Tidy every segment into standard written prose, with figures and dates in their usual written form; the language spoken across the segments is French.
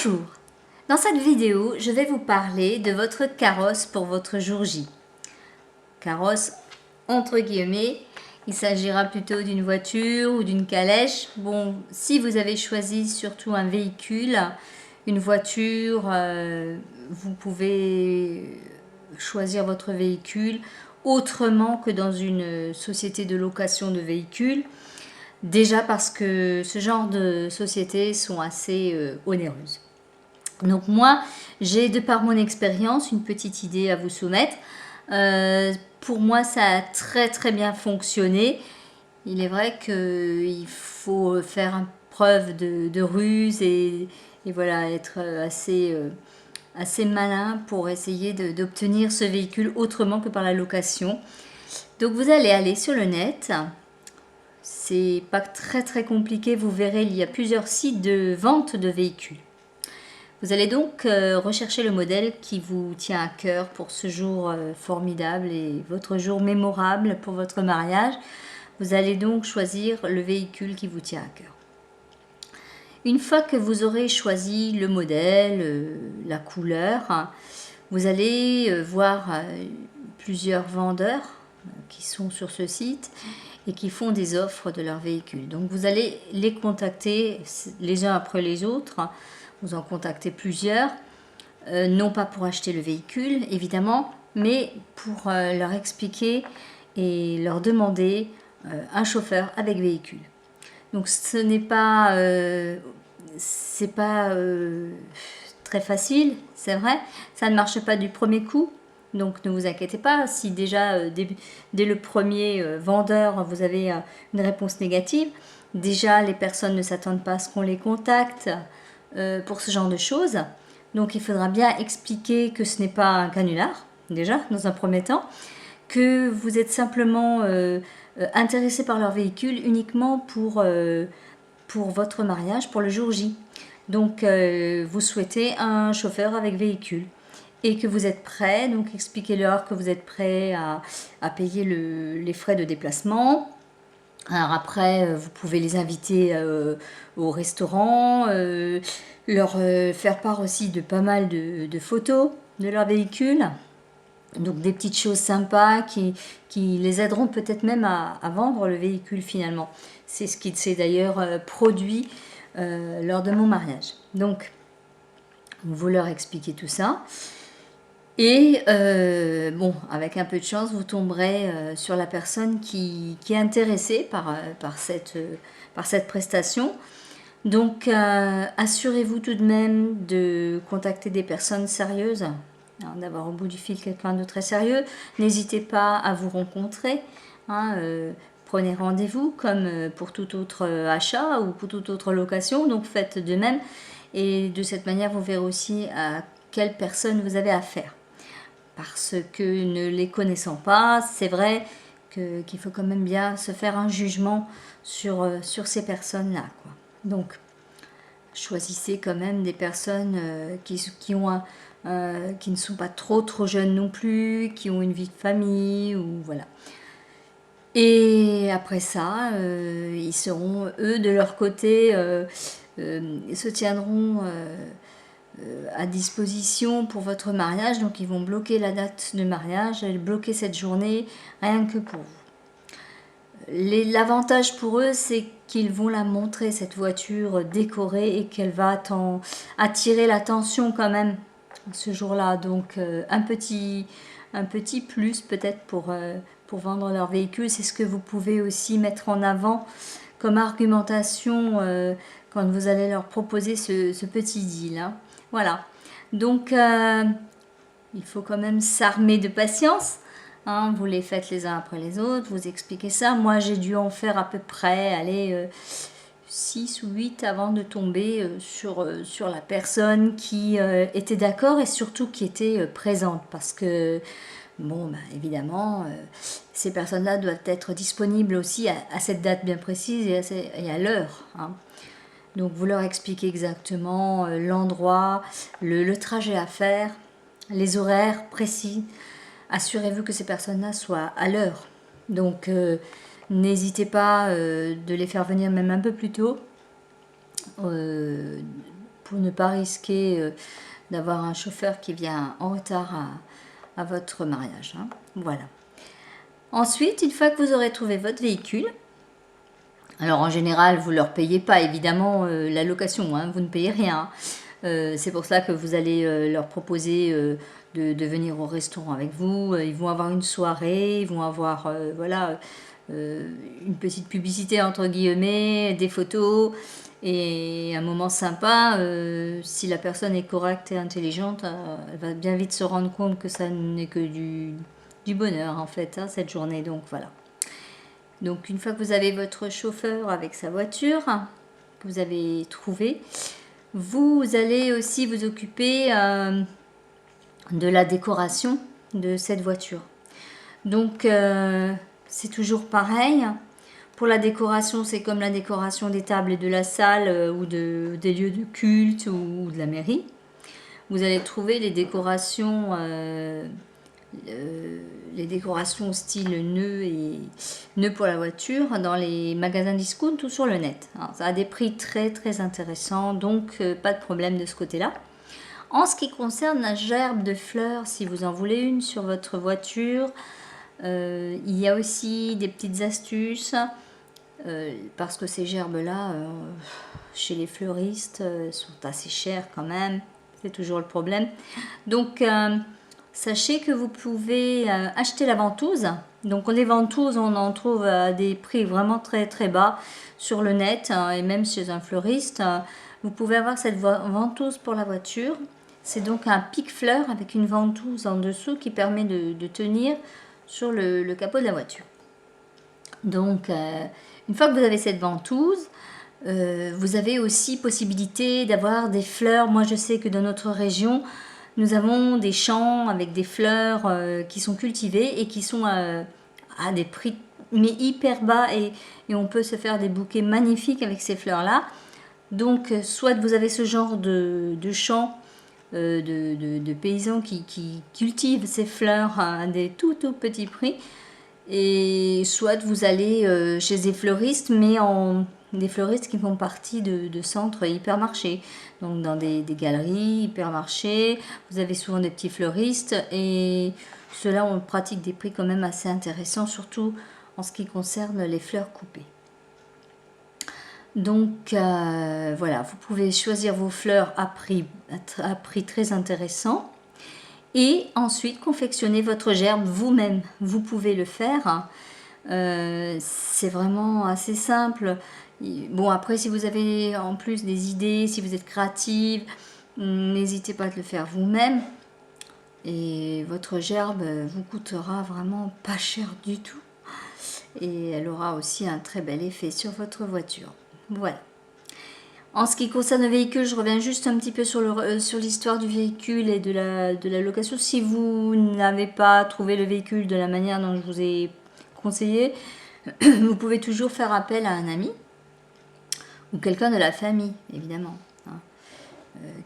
Bonjour, dans cette vidéo, je vais vous parler de votre carrosse pour votre jour J. Carrosse, entre guillemets, il s'agira plutôt d'une voiture ou d'une calèche. Bon, si vous avez choisi surtout un véhicule, une voiture, vous pouvez choisir votre véhicule autrement que dans une société de location de véhicules. Déjà parce que ce genre de sociétés sont assez onéreuses. Donc moi, j'ai de par mon expérience une petite idée à vous soumettre. Pour moi, ça a très bien fonctionné. Il est vrai qu'il faut faire preuve de ruse et voilà, être assez malin pour essayer d'obtenir ce véhicule autrement que par la location. Donc vous allez aller sur le net. C'est pas très compliqué, vous verrez, il y a plusieurs sites de vente de véhicules. Vous allez donc rechercher le modèle qui vous tient à cœur pour ce jour formidable et votre jour mémorable pour votre mariage. Vous allez donc choisir le véhicule qui vous tient à cœur. Une fois que vous aurez choisi le modèle, la couleur, vous allez voir plusieurs vendeurs qui sont sur ce site et qui font des offres de leurs véhicules. Donc vous allez les contacter les uns après les autres, vous en contactez plusieurs, non pas pour acheter le véhicule évidemment, mais pour leur expliquer et leur demander un chauffeur avec véhicule. Donc ce n'est pas, très facile, c'est vrai, ça ne marche pas du premier coup. Donc ne vous inquiétez pas, si déjà dès le premier vendeur vous avez une réponse négative, déjà les personnes ne s'attendent pas à ce qu'on les contacte pour ce genre de choses. Donc il faudra bien expliquer que ce n'est pas un canular, déjà dans un premier temps, que vous êtes simplement intéressé par leur véhicule uniquement pour votre mariage, pour le jour J. Donc vous souhaitez un chauffeur avec véhicule. Et que vous êtes prêt, donc expliquez-leur que vous êtes prêt à payer les frais de déplacement. Alors après, vous pouvez les inviter au restaurant, leur faire part aussi de pas mal de photos de leur véhicule. Donc des petites choses sympas qui les aideront peut-être même à vendre le véhicule finalement. C'est ce qui s'est d'ailleurs produit lors de mon mariage. Donc, vous leur expliquez tout ça. Et bon, avec un peu de chance, vous tomberez sur la personne qui est intéressée par cette prestation. Donc, assurez-vous tout de même de contacter des personnes sérieuses, hein, d'avoir au bout du fil quelqu'un de très sérieux. N'hésitez pas à vous rencontrer. Hein, prenez rendez-vous comme pour tout autre achat ou pour toute autre location. Donc, faites de même. Et de cette manière, vous verrez aussi à quelle personne vous avez affaire. Parce que ne les connaissant pas, c'est vrai qu'il faut quand même bien se faire un jugement sur ces personnes-là. Donc, choisissez quand même des personnes qui ne sont pas trop jeunes non plus, qui ont une vie de famille, ou voilà. Et après ça, ils seront, eux, de leur côté, se tiendront à disposition pour votre mariage. Donc ils vont bloquer la date de mariage, bloquer cette journée rien que pour vous. L'avantage pour eux, c'est qu'ils vont la montrer, cette voiture décorée, et qu'elle va attirer l'attention quand même ce jour-là. Donc un petit plus peut-être pour vendre leur véhicule. C'est ce que vous pouvez aussi mettre en avant comme argumentation quand vous allez leur proposer ce petit deal. Hein. Voilà, donc il faut quand même s'armer de patience. Hein. Vous les faites les uns après les autres, vous expliquez ça. Moi, j'ai dû en faire à peu près 6 ou 8 avant de tomber sur la personne qui était d'accord et surtout qui était présente. Parce que, bon, bah, évidemment, ces personnes-là doivent être disponibles aussi à cette date bien précise et à l'heure. Hein. Donc vous leur expliquez exactement l'endroit, le trajet à faire, les horaires précis. Assurez-vous que ces personnes-là soient à l'heure. Donc n'hésitez pas de les faire venir même un peu plus tôt pour ne pas risquer d'avoir un chauffeur qui vient en retard à votre mariage. Hein. Voilà. Ensuite, une fois que vous aurez trouvé votre véhicule, alors en général, vous ne leur payez pas évidemment la location, hein, vous ne payez rien. C'est pour ça que vous allez leur proposer de venir au restaurant avec vous. Ils vont avoir une soirée, ils vont avoir voilà, une petite publicité entre guillemets, des photos et un moment sympa. Si la personne est correcte et intelligente, elle va bien vite se rendre compte que ça n'est que du bonheur en fait, hein, cette journée. Donc voilà. Donc une fois que vous avez votre chauffeur avec sa voiture, que vous avez trouvé, vous allez aussi vous occuper de la décoration de cette voiture. Donc c'est toujours pareil. Pour la décoration, c'est comme la décoration des tables et de la salle ou des lieux de culte ou de la mairie. Vous allez trouver les décorations style nœud pour la voiture dans les magasins discount ou sur le net. Alors, ça a des prix très très intéressants, donc pas de problème de ce côté-là. En ce qui concerne la gerbe de fleurs, si vous en voulez une sur votre voiture, il y a aussi des petites astuces parce que ces gerbes-là, chez les fleuristes, sont assez chères quand même. C'est toujours le problème. Donc, sachez que vous pouvez acheter la ventouse. Donc, les ventouses, on en trouve à des prix vraiment très très bas sur le net et même chez un fleuriste. Vous pouvez avoir cette ventouse pour la voiture. C'est donc un pique-fleur avec une ventouse en dessous qui permet de tenir sur le capot de la voiture. Donc, une fois que vous avez cette ventouse, vous avez aussi possibilité d'avoir des fleurs. Moi, je sais que dans notre région, nous avons des champs avec des fleurs qui sont cultivées et qui sont à des prix mais hyper bas et on peut se faire des bouquets magnifiques avec ces fleurs-là. Donc, soit vous avez ce genre de champs de paysans qui cultivent ces fleurs à des tout petits prix, et soit vous allez chez des fleuristes, mais des fleuristes qui font partie de centres hypermarchés, donc dans des galeries hypermarchés. Vous avez souvent des petits fleuristes et ceux-là on pratique des prix quand même assez intéressants, surtout en ce qui concerne les fleurs coupées. Donc voilà, vous pouvez choisir vos fleurs à prix très intéressant et ensuite confectionner votre gerbe vous-même. Vous pouvez le faire, c'est vraiment assez simple. Bon, après, si vous avez en plus des idées, si vous êtes créative, n'hésitez pas à le faire vous-même. Et votre gerbe vous coûtera vraiment pas cher du tout. Et elle aura aussi un très bel effet sur votre voiture. Voilà. En ce qui concerne le véhicule, je reviens juste un petit peu sur l'histoire du véhicule et de la location. Si vous n'avez pas trouvé le véhicule de la manière dont je vous ai conseillé, vous pouvez toujours faire appel à un ami ou quelqu'un de la famille, évidemment, hein,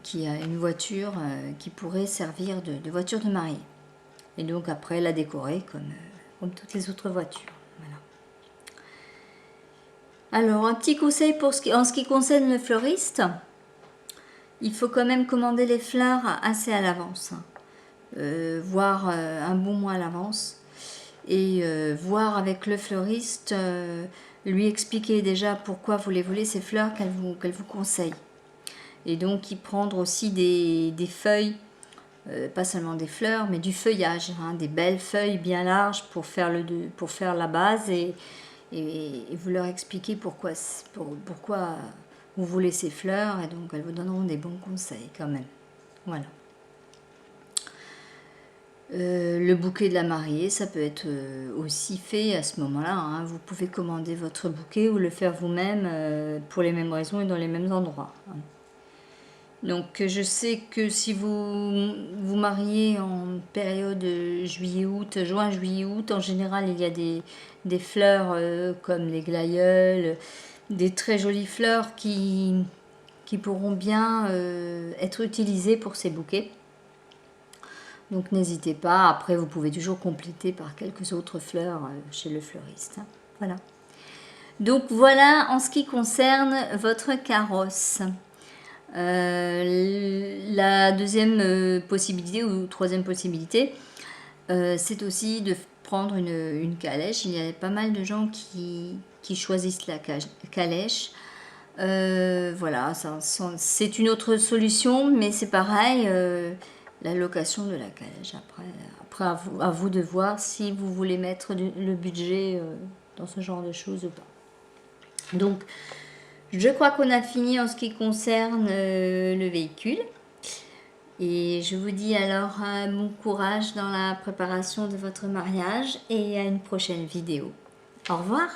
qui a une voiture qui pourrait servir de voiture de mariée. Et donc après la décorer comme toutes les autres voitures. Alors, un petit conseil en ce qui concerne le fleuriste, il faut quand même commander les fleurs assez à l'avance, voire un bon mois à l'avance, et voir avec le fleuriste, lui expliquer déjà pourquoi vous les voulez, ces fleurs qu'elle vous conseille. Et donc, y prendre aussi des feuilles, pas seulement des fleurs, mais du feuillage, hein, des belles feuilles bien larges pour faire la base et vous leur expliquez pourquoi vous voulez ces fleurs, et donc elles vous donneront des bons conseils quand même. Voilà. Le bouquet de la mariée, ça peut être aussi fait à ce moment-là, hein. Vous pouvez commander votre bouquet ou le faire vous-même pour les mêmes raisons et dans les mêmes endroits, hein. Donc je sais que si vous vous mariez en période juillet-août, juin, juillet-août, en général il y a des fleurs comme les glaïeuls, des très jolies fleurs qui pourront bien être utilisées pour ces bouquets. Donc n'hésitez pas, après vous pouvez toujours compléter par quelques autres fleurs chez le fleuriste, hein. Voilà. Donc voilà en ce qui concerne votre carrosse. La deuxième possibilité ou troisième possibilité, c'est aussi de prendre une calèche. Il y a pas mal de gens qui choisissent la calèche. Voilà, c'est une autre solution, mais c'est pareil, la location de la calèche. Après à vous de voir si vous voulez mettre le budget dans ce genre de choses ou pas. Donc, je crois qu'on a fini en ce qui concerne le véhicule. Et je vous dis alors bon courage dans la préparation de votre mariage et à une prochaine vidéo. Au revoir!